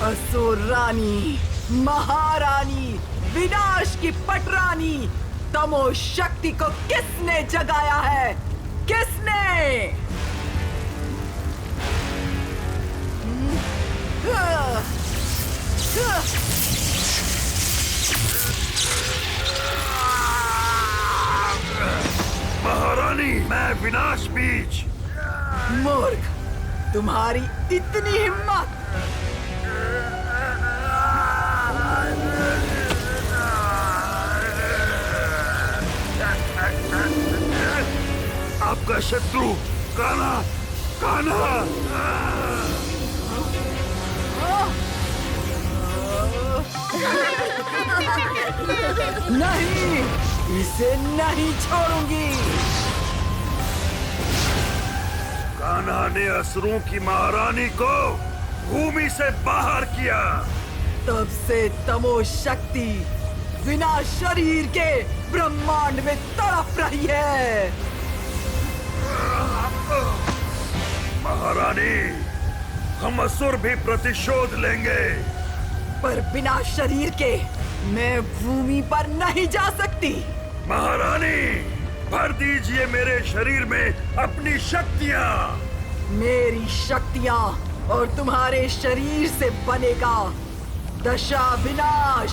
असुर रानी, महारानी, विनाश की पटरानी, तमो शक्ति को किसने जगाया है? किसने? महारानी, मैं विनाश बीज। मूर्ख, तुम्हारी इतनी हिम्मत! आपका शत्रु कान्हा, कान्हा! नहीं, इसे नहीं छोड़ूंगी। कान्हा ने असुरों की महारानी को भूमि से बाहर किया। तब से तमो शक्ति विनाश शरीर के ब्रह्मांड में तड़प रही है। महारानी, हम असुर भी प्रतिशोध लेंगे। पर बिना शरीर के मैं भूमि पर नहीं जा सकती। महारानी, भर दीजिए मेरे शरीर में अपनी शक्तियाँ। मेरी शक्तियाँ और तुम्हारे शरीर से बनेगा दशा विनाश,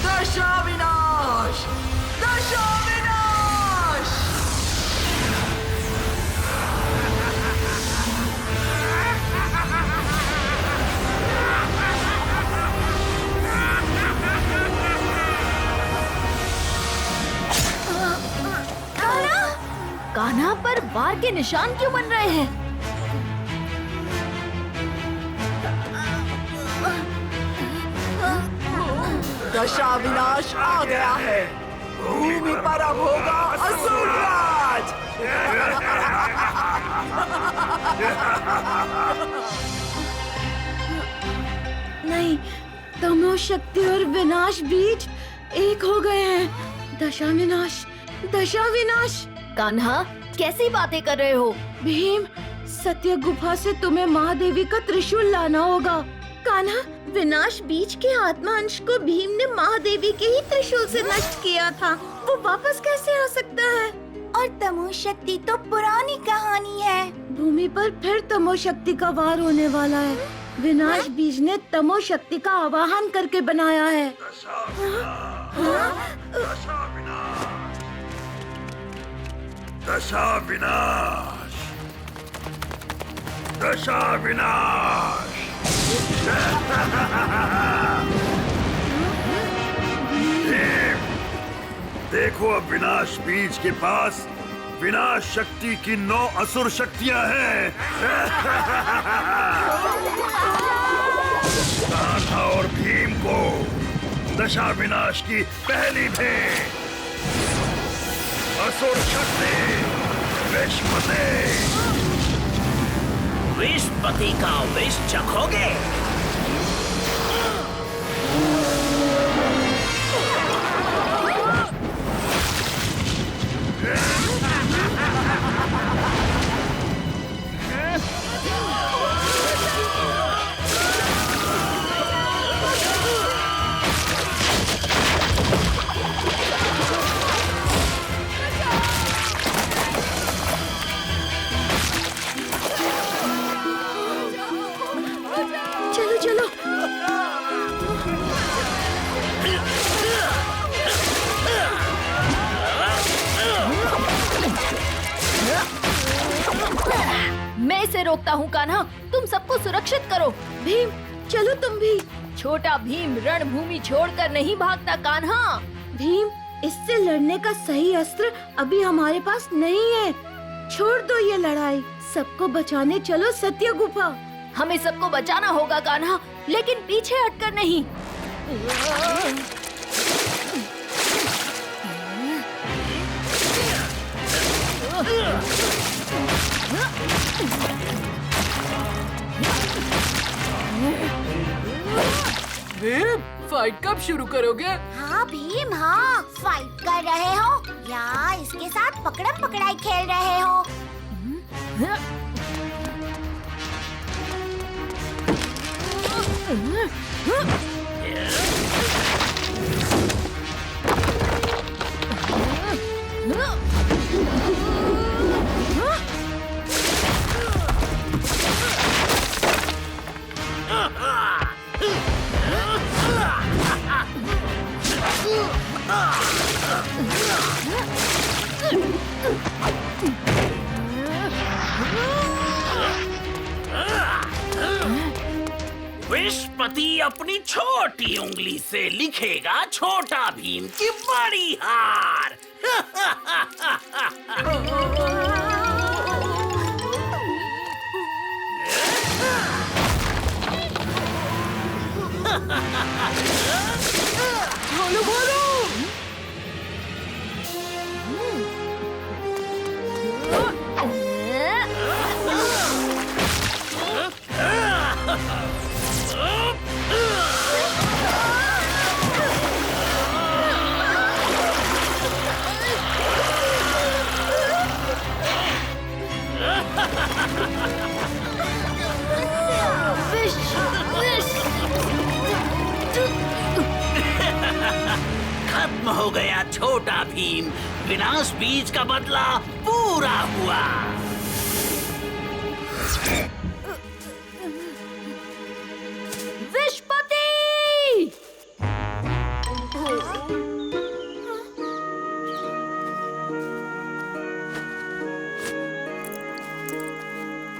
दशा विनाश, दशा विनाश। कान्हा पर वार के निशान क्यों बन रहे हैं? दशा विनाश आ गया है। भूमि पर अब होगा असुर राज। नहीं, तमो शक्ति और विनाश बीज एक हो गए हैं। दशा विनाश, दशा विनाश। कान्हा, कैसी बातें कर रहे हो? भीम, सत्य गुफा से तुम्हें महादेवी का त्रिशूल लाना होगा। कान्हा, विनाश बीज के आत्मा अंश को भीम ने महादेवी के ही त्रिशूल से नष्ट किया था। वो वापस कैसे आ सकता है? और तमो शक्ति तो पुरानी कहानी है। भूमि पर फिर तमो शक्ति का वार होने वाला है। विनाश बीज ने तमो शक्ति का आवाहन करके बनाया है। दशा विनाश, दशा विनाश, दशा विनाश। भीम, देखो अब विनाश बीज के पास विनाश शक्ति की 9 असुर शक्तियां हैं। कान्हा और भीम को दशा विनाश की पहली भेंट। असुर शक्ति विषपति। विषपति का विष चखोगे? चलो चलो। मैं इसे रोकता हूँ कान्हा, तुम सबको सुरक्षित करो। भीम, चलो तुम भी। छोटा भीम रणभूमि छोड़कर नहीं भागता कान्हा। भीम, इससे लड़ने का सही अस्त्र अभी हमारे पास नहीं है। छोड़ दो ये लड़ाई, सबको बचाने चलो सत्य गुफा। हमें सबको बचाना होगा कान्हा, लेकिन पीछे हटकर नहीं। भीम, फाइट कब शुरू करोगे? हाँ भीम, हाँ। फाइट कर रहे हो या इसके साथ पकड़म पकड़ाई खेल रहे हो? विश्वपति अपनी छोटी उंगली से लिखेगा छोटा भीम की बड़ी हार। भोलू भोलू खत्म हो गया छोटा भीम, विनाश बीज का बदला पूरा हुआ। विश्वपति!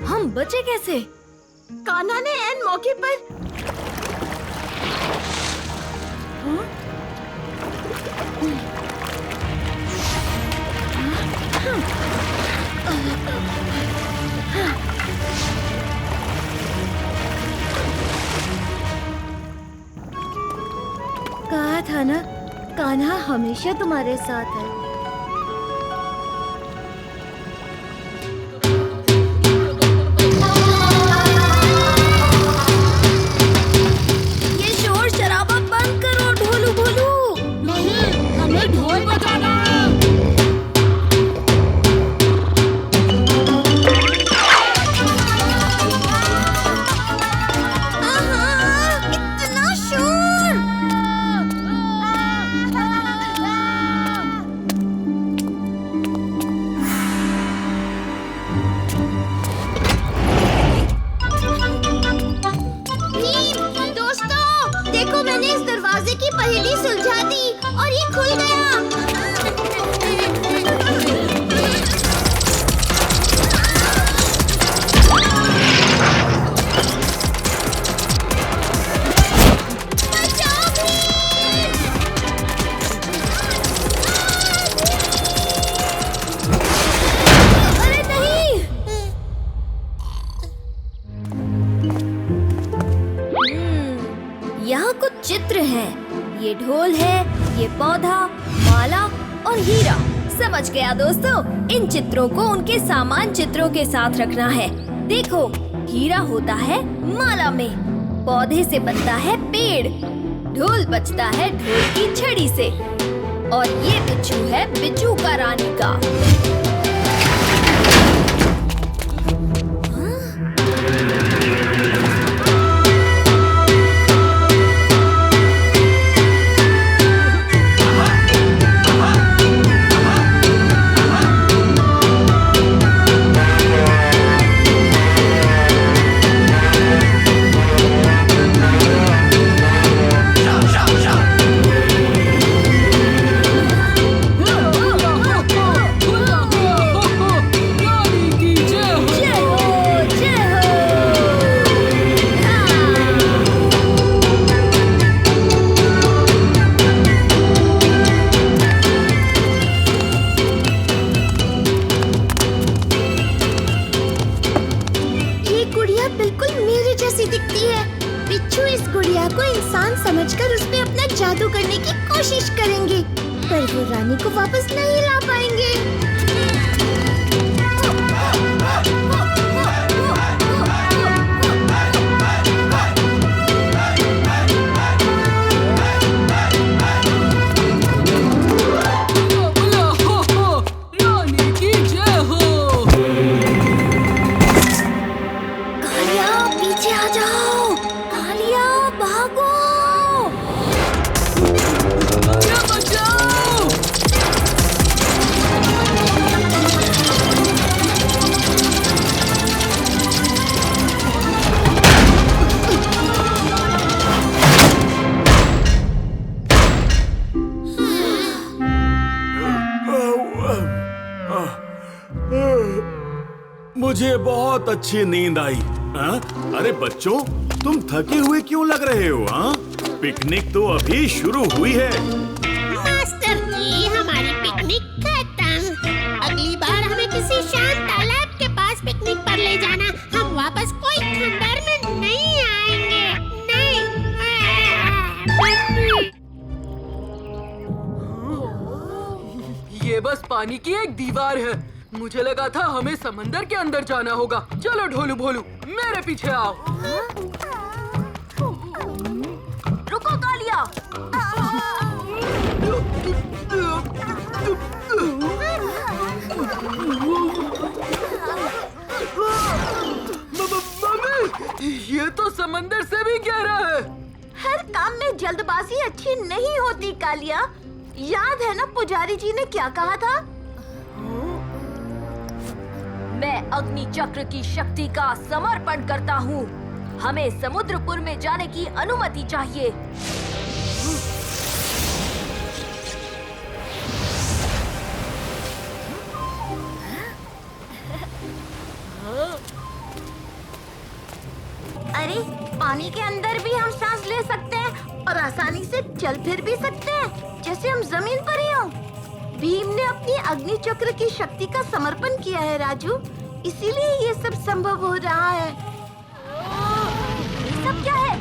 हम बचे कैसे? कान्हा ने ऐन मौके पर कहा था ना, कान्हा हमेशा तुम्हारे साथ है। ये शोर शराबा बंद करो ढोलू भोलू। नहीं, हमें ढोल बजाना है। इतना शोर! दोस्तों, देखो मैंने इस दरवाजे की पहेली सुलझा दी और ये खुल गया। बचाओ भीम! अरे नहीं! यहाँ कुछ चित्र हैं। ये ढोल है, ये पौधा, माला और हीरा। समझ गया दोस्तों, इन चित्रों को उनके सामान चित्रों के साथ रखना है। देखो, हीरा होता है माला में, पौधे से बनता है पेड़, ढोल बजता है ढोल की छड़ी से, और ये बिच्छू है बिच्छू का रानी का। समझकर उस पे अपना जादू करने की कोशिश करेंगे, पर वो रानी को वापस नहीं ला पाएंगे। रानी की जय हो। कालिया, पीछे आ जाओ। कालिया। मुझे बहुत अच्छी नींद आई। हाँ? अरे बच्चों, तुम थके हुए क्यों लग रहे हो? हाँ? पिकनिक तो अभी शुरू हुई है। मास्टर जी, हमारी पिकनिक खत्म। अगली बार हमें किसी शांत तालाब के पास पिकनिक पर ले जाना। हम वापस कोई खंडर में नहीं आएंगे। नहीं। ये बस पानी की एक दीवार है। मुझे लगा था हमें समंदर के अंदर जाना होगा। चलो ढोलू भोलू, मेरे पीछे आओ। रुको कालिया। मम्मी, ये तो समंदर से भी गहरा है। हर काम में जल्दबाजी अच्छी नहीं होती कालिया। याद है ना पुजारी जी ने क्या कहा था? मैं अग्नि चक्र की शक्ति का समर्पण करता हूँ। हमें समुद्रपुर में जाने की अनुमति चाहिए। अरे पानी के अंदर भी हम सांस ले सकते हैं और आसानी से चल फिर भी सकते हैं, जैसे हम जमीन पर ही हों। भीम ने अपनी अग्नि चक्र की शक्ति का समर्पण किया है राजू, इसीलिए ये सब संभव हो रहा है। ये सब क्या है?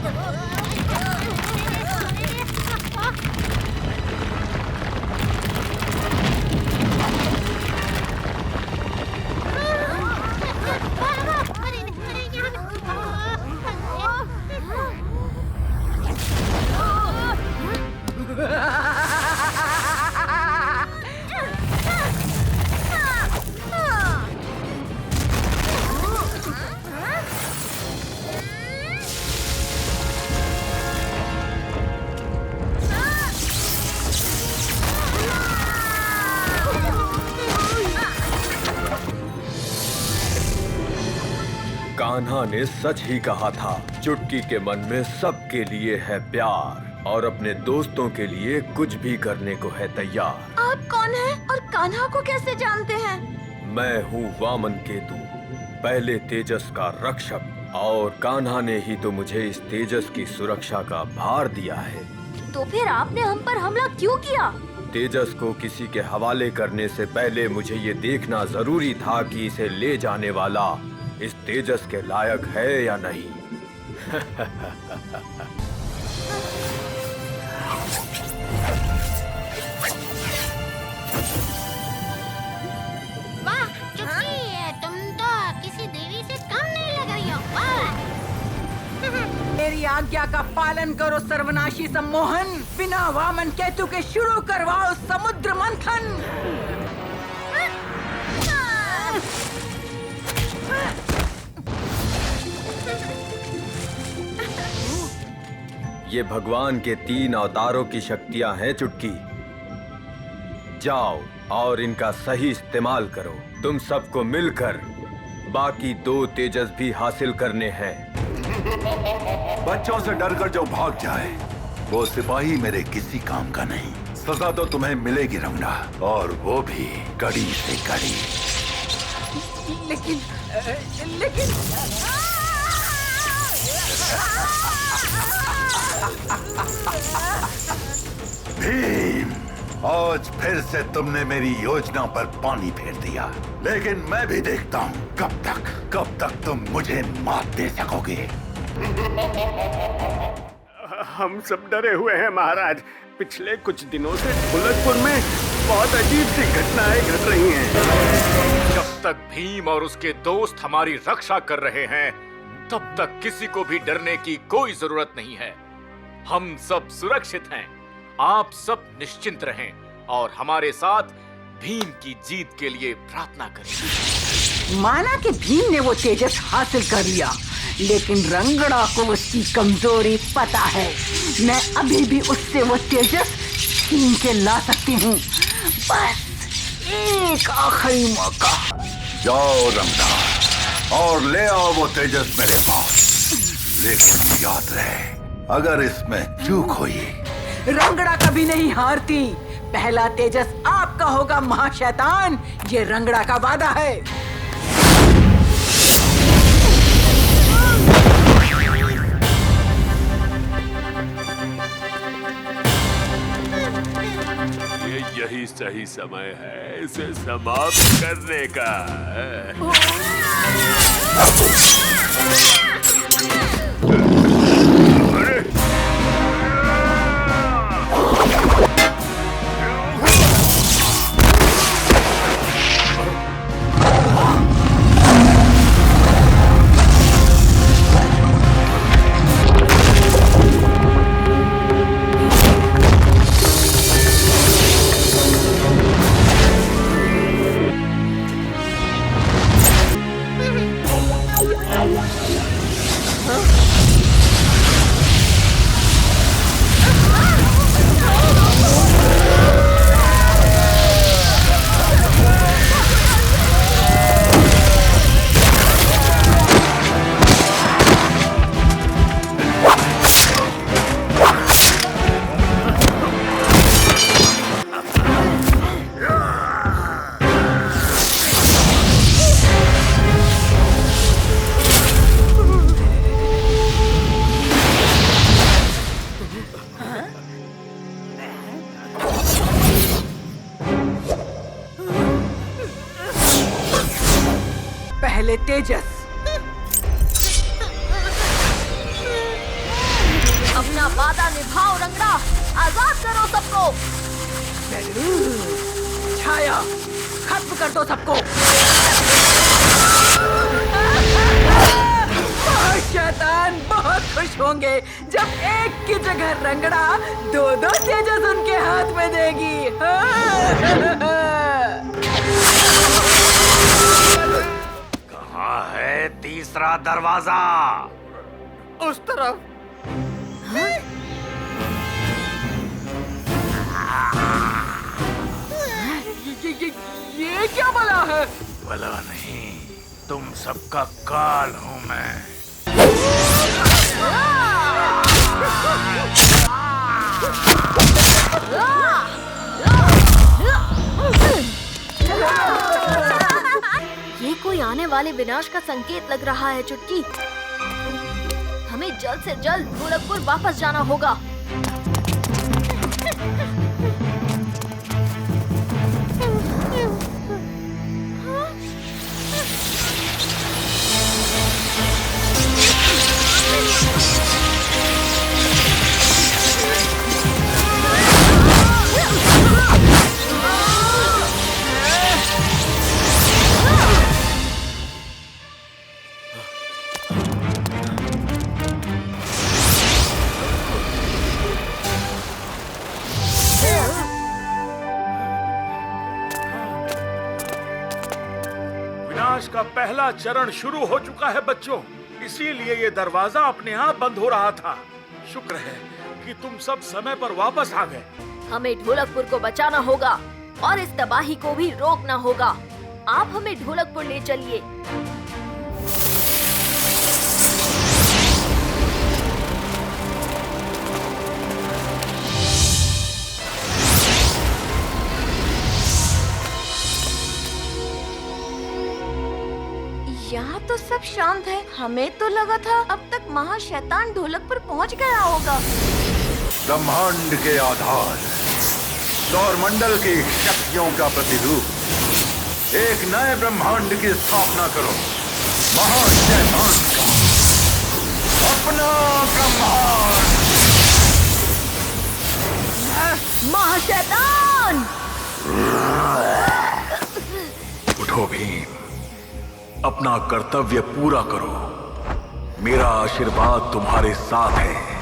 कान्हा ने सच ही कहा था, चुटकी के मन में सबके लिए है प्यार और अपने दोस्तों के लिए कुछ भी करने को है तैयार। आप कौन हैं और कान्हा को कैसे जानते हैं? मैं हूँ वामन केतु, पहले तेजस का रक्षक, और कान्हा ने ही तो मुझे इस तेजस की सुरक्षा का भार दिया है। तो फिर आपने हम पर हमला क्यों किया? तेजस को किसी के हवाले करने से पहले मुझे ये देखना जरूरी था कि इसे ले जाने वाला इस तेजस के लायक है या नहीं। वाह चुटकी, तुम तो किसी देवी से कम नहीं लग रही हो। वाह। मेरी आज्ञा का पालन करो सर्वनाशी सम्मोहन। बिना वामन केतु के शुरू करवाओ समुद्र मंथन। ये भगवान के 3 अवतारों की शक्तियां हैं चुटकी। जाओ और इनका सही इस्तेमाल करो। तुम सबको मिलकर बाकी 2 तेजस भी हासिल करने हैं। बच्चों से डरकर जो भाग जाए वो सिपाही मेरे किसी काम का नहीं। सजा तो तुम्हें मिलेगी रंगना, और वो भी कड़ी से कड़ी। लेकिन भीम, आज फिर से तुमने मेरी योजना पर पानी फेर दिया, लेकिन मैं भी देखता हूँ कब तक तुम मुझे मात दे सकोगे। हम सब डरे हुए हैं महाराज। पिछले कुछ दिनों से ढोलकपुर में बहुत अजीब सी घटनाएं घट रही हैं। जब तक भीम और उसके दोस्त हमारी रक्षा कर रहे हैं, तब तक किसी को भी डरने की कोई जरूरत नहीं है। हम सब सुरक्षित हैं। आप सब निश्चिंत रहें और हमारे साथ भीम की जीत के लिए प्रार्थना करें। माना कि भीम ने वो तेजस हासिल कर लिया, लेकिन रंगड़ा को उसकी कमजोरी पता है। मैं अभी भी उससे वो तेजस छीन के ला सकती हूँ। बस एक आखिरी मौका। जाओ रंगना और ले आओ वो तेजस मेरे पास। लेकिन याद रहे, अगर इसमें चूक हुई, रंगड़ा कभी नहीं हारती। पहला तेजस आपका होगा महाशैतान, ये रंगड़ा का वादा है। सही समय है इसे समाप्त करने का। अरे! पहले तेजस, अपना वादा निभाओ रंगड़ा, आजाद करो सबको। छाया, खत्म कर दो सबको। शैतान बहुत खुश होंगे जब एक की जगह रंगड़ा दो तेजस उनके हाथ में देगी। कहाँ है तीसरा दरवाजा? उस तरफ। ये क्या बला है? भला नहीं, तुम सबका काल हूँ मैं। ये कोई आने वाले विनाश का संकेत लग रहा है चुटकी। हमें जल्द से जल्द ढोलकपुर वापस जाना होगा। विनाश का पहला चरण शुरू हो चुका है बच्चों, इसीलिए ये दरवाजा अपने आप बंद हो रहा था। शुक्र है कि तुम सब समय पर वापस आ गए। हमें ढोलकपुर को बचाना होगा और इस तबाही को भी रोकना होगा। आप हमें ढोलकपुर ले चलिए। यहाँ तो सब शांत है। हमें तो लगा था अब तक महाशैतान ढोलकपुर पहुँच गया होगा। ब्रह्मांड के आधार, सौरमंडल की शक्तियों का प्रतिरूप, एक नए ब्रह्मांड की स्थापना करो। महाशैतान का अपना ब्रह्मांड। महाशैतान! उठो भीम, अपना कर्तव्य पूरा करो। मेरा आशीर्वाद तुम्हारे साथ है।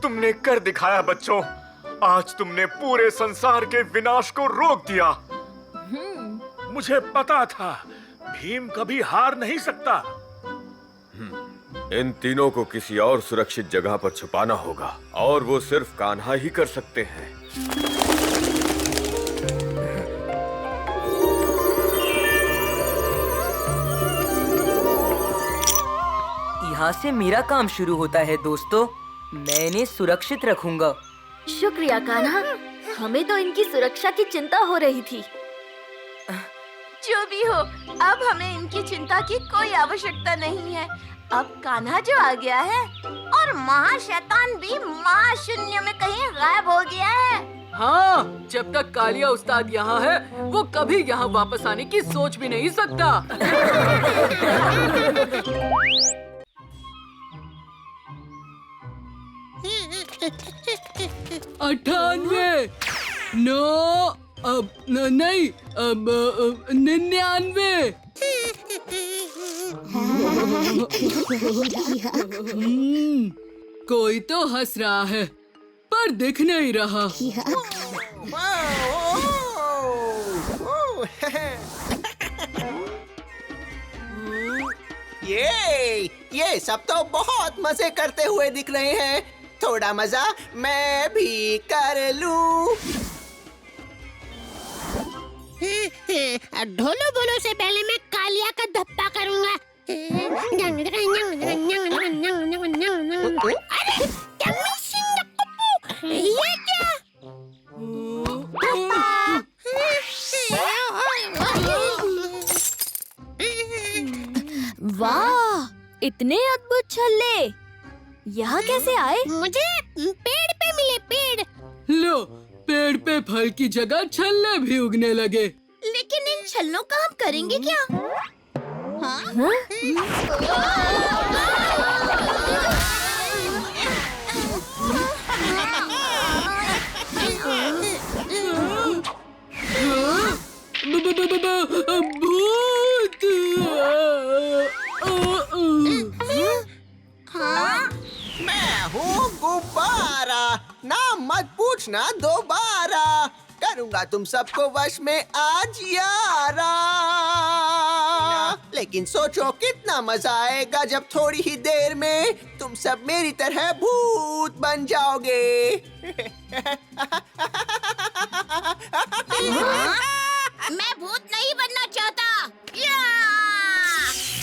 तुमने कर दिखाया बच्चों। आज तुमने पूरे संसार के विनाश को रोक दिया। मुझे पता था भीम कभी हार नहीं सकता। इन तीनों को किसी और सुरक्षित जगह पर छुपाना होगा और वो सिर्फ कान्हा ही कर सकते हैं। यहाँ से मेरा काम शुरू होता है दोस्तों। मैं इन्हें सुरक्षित रखूंगा। शुक्रिया कान्हा, हमें तो इनकी सुरक्षा की चिंता हो रही थी। जो भी हो, अब हमें इनकी चिंता की कोई आवश्यकता नहीं है। अब कान्हा जो आ गया है और महाशैतान भी महाशून्य में कहीं गायब हो गया है। हाँ, जब तक कालिया उस्ताद यहाँ है, वो कभी यहाँ वापस आने की सोच भी नहीं सकता। 98, 9, अब नहीं, अब 99। कोई तो हंस रहा है पर दिख नहीं रहा। ये सब तो बहुत मजे करते हुए दिख रहे हैं। थोड़ा मजा मैं भी कर लूं। ढोलो बोलो से पहले मैं कालिया का धप्पा करूंगा। अरे ये क्या? वाह, इतने अद्भुत छल्ले यहाँ कैसे आए? मुझे पेड़ पे मिले। पेड़ लो, पेड़ पे फल की जगह छल्ले भी उगने लगे। लेकिन इन छल्लों का हम करेंगे क्या? हाँ? भूत! मैं हूँ गुब्बारा, नाम मत पूछना दोबारा। करूँगा तुम सबको वश में आज यारा। लेकिन सोचो कितना मजा आएगा जब थोड़ी ही देर में तुम सब मेरी तरह भूत बन जाओगे। मैं भूत नहीं बनना चाहता।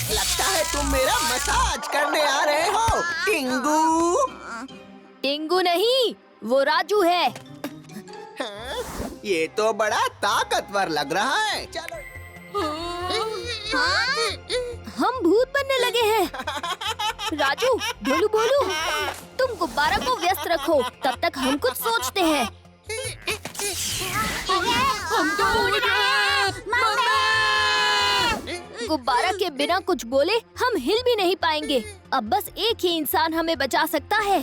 लगता है तुम मेरा मसाज करने आ रहे हो, टिंगू। टिंगू नहीं, वो राजू है। हाँ, ये तो बड़ा ताकतवर लग रहा है। चलो। हम भूत बनने लगे हैं। राजू, ढोलू बोलू, तुम गुब्बारा को व्यस्त रखो, तब तक हम कुछ सोचते हैं। हम तो उड़ गए। गुब्बारा के बिना कुछ बोले हम हिल भी नहीं पाएंगे। अब बस एक ही इंसान हमें बचा सकता है।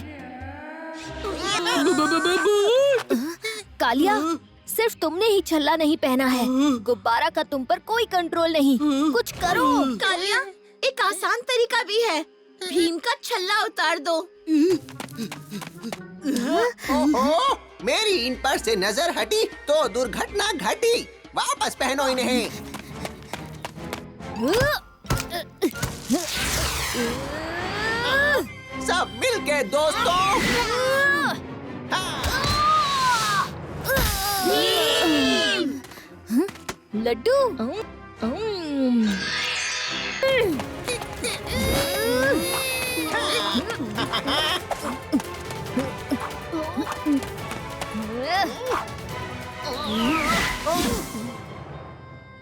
कालिया, सिर्फ तुमने ही छल्ला नहीं पहना है। गुब्बारा का तुम पर कोई कंट्रोल नहीं। कुछ करो। कालिया, एक आसान तरीका भी है। भीम का छल्ला उतार दो। ओहो, मेरी इन पर से नजर हटी तो दुर्घटना घटी। वापस पहनो इन्हें। सब मिलके दोस्तों। लड्डू।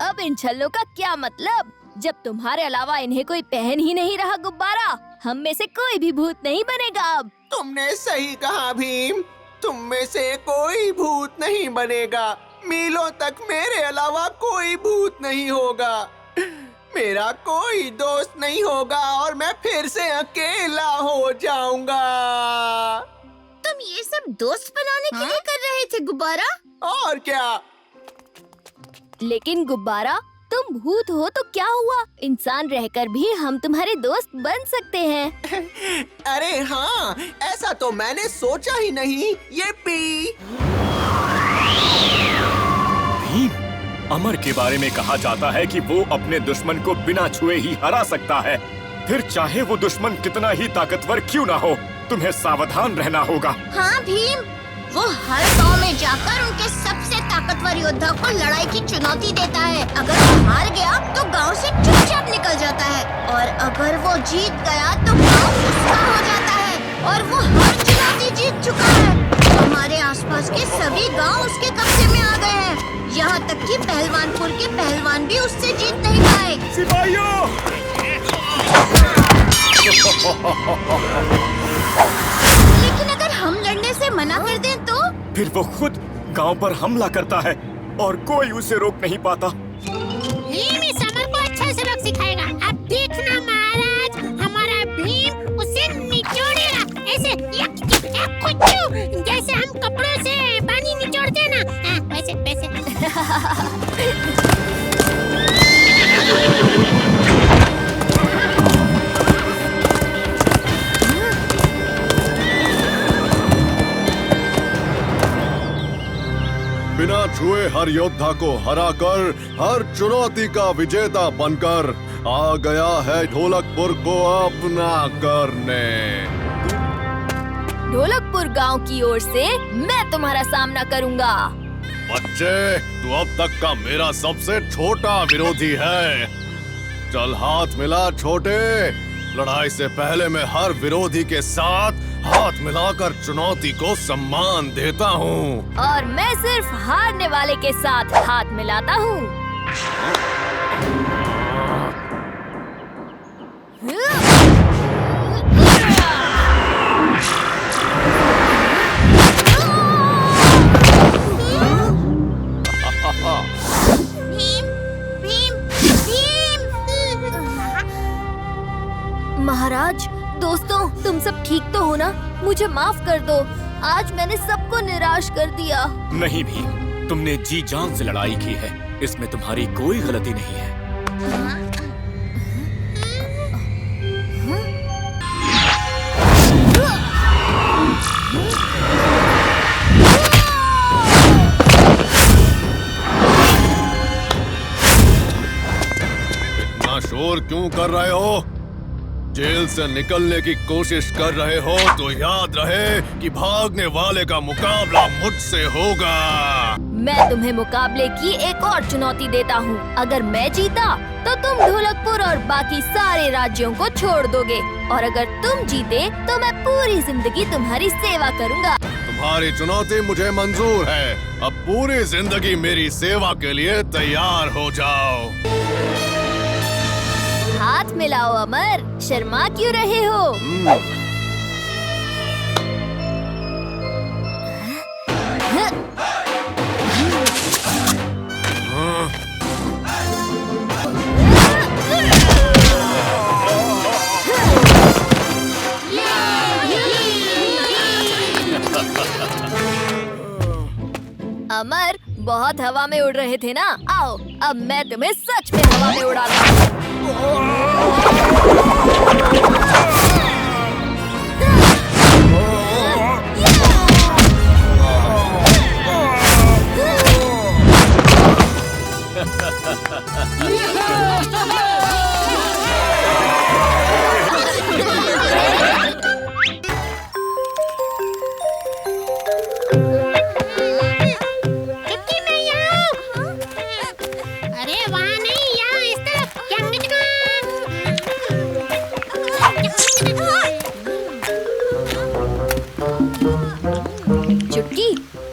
अब इन छल्लों का क्या मतलब? जब तुम्हारे अलावा इन्हें कोई पहन ही नहीं रहा गुब्बारा, हम में से कोई भी भूत नहीं बनेगा अब। तुमने सही कहा भीम, तुम में से कोई भूत नहीं बनेगा। मीलों तक मेरे अलावा कोई भूत नहीं होगा। मेरा कोई दोस्त नहीं होगा और मैं फिर से अकेला हो जाऊंगा। तुम ये सब दोस्त बनाने के लिए कर रहे थे गुब्बारा? और क्या? लेकिन गुब्बारा, तुम भूत हो तो क्या हुआ? इंसान रहकर भी हम तुम्हारे दोस्त बन सकते हैं। अरे हाँ, ऐसा तो मैंने सोचा ही नहीं। ये पी भीम, अमर के बारे में कहा जाता है कि वो अपने दुश्मन को बिना छुए ही हरा सकता है। फिर चाहे वो दुश्मन कितना ही ताकतवर क्यों ना हो, तुम्हें सावधान रहना होगा। हाँ भीम, वो हर गांव में जाकर उनके सबसे ताकतवर योद्धा को लड़ाई की चुनौती देता है। अगर वो हार गया तो गांव से चुपचाप निकल जाता है, और अगर वो जीत गया तो गांव उसका हो जाता है, और वो हर चुनौती जीत चुका है। हमारे आसपास के सभी गांव उसके कब्जे में आ गए हैं, यहाँ तक कि पहलवानपुर के पहलवान भी उससे जीत नहीं पाए। सिपाहियों! लेकिन अगर हम लड़ने से मना कर दें तो? फिर वो खुद गांव पर हमला करता है और कोई उसे रोक नहीं पाता। भीम समर को अच्छा सबक सिखाएगा। अब देखना महाराज, हमारा भीम उसे निचोड़ेगा ऐसे जैसे हम कपड़ों से पानी निचोड़ते हैं ना, वैसे वैसे। बिना छुए हर योद्धा को हराकर हर चुनौती का विजेता बनकर आ गया है ढोलकपुर को अपना करने। ढोलकपुर गांव की ओर से मैं तुम्हारा सामना करूंगा। बच्चे, तू अब तक का मेरा सबसे छोटा विरोधी है। चल हाथ मिला छोटे। लड़ाई से पहले मैं हर विरोधी के साथ हाथ मिलाकर चुनौती को सम्मान देता हूँ। और मैं सिर्फ हारने वाले के साथ हाथ मिलाता हूँ। महाराज, दोस्तों, तुम सब ठीक तो हो ना? मुझे माफ कर दो, आज मैंने सबको निराश कर दिया। नहीं भीम, तुमने जी जान से लड़ाई की है, इसमें तुम्हारी कोई गलती नहीं है। इतना शोर क्यों कर रहे हो? जेल से निकलने की कोशिश कर रहे हो तो याद रहे कि भागने वाले का मुकाबला मुझसे होगा। मैं तुम्हें मुकाबले की एक और चुनौती देता हूँ। अगर मैं जीता तो तुम ढोलकपुर और बाकी सारे राज्यों को छोड़ दोगे, और अगर तुम जीते तो मैं पूरी जिंदगी तुम्हारी सेवा करूँगा। तुम्हारी चुनौती मुझे मंजूर है। अब पूरी जिंदगी मेरी सेवा के लिए तैयार हो जाओ। हाथ मिलाओ अमर, शर्मा क्यों रहे हो? अमर, बहुत हवा में उड़ रहे थे ना? आओ, अब मैं तुम्हें सच में हवा में उड़ाता हूँ।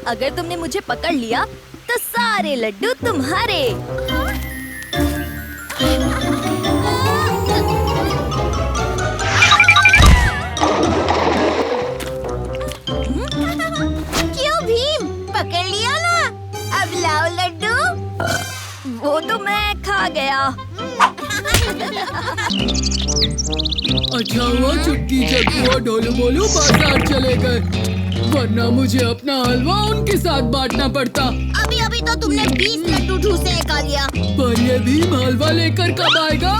अगर तुमने मुझे पकड़ लिया तो सारे लड्डू तुम्हारे। क्यों भीम, पकड़ लिया ना? अब लाओ लड्डू। वो तो मैं खा गया। अच्छा हुआ चुटकी चक्कू और ढोलू बोलू बाजार चले गए, वरना मुझे अपना हलवा उनके साथ बांटना पड़ता। अभी अभी तो तुमने 20 लड्डू ठूसे खा लिया। पर ये भीम हलवा लेकर कब आएगा?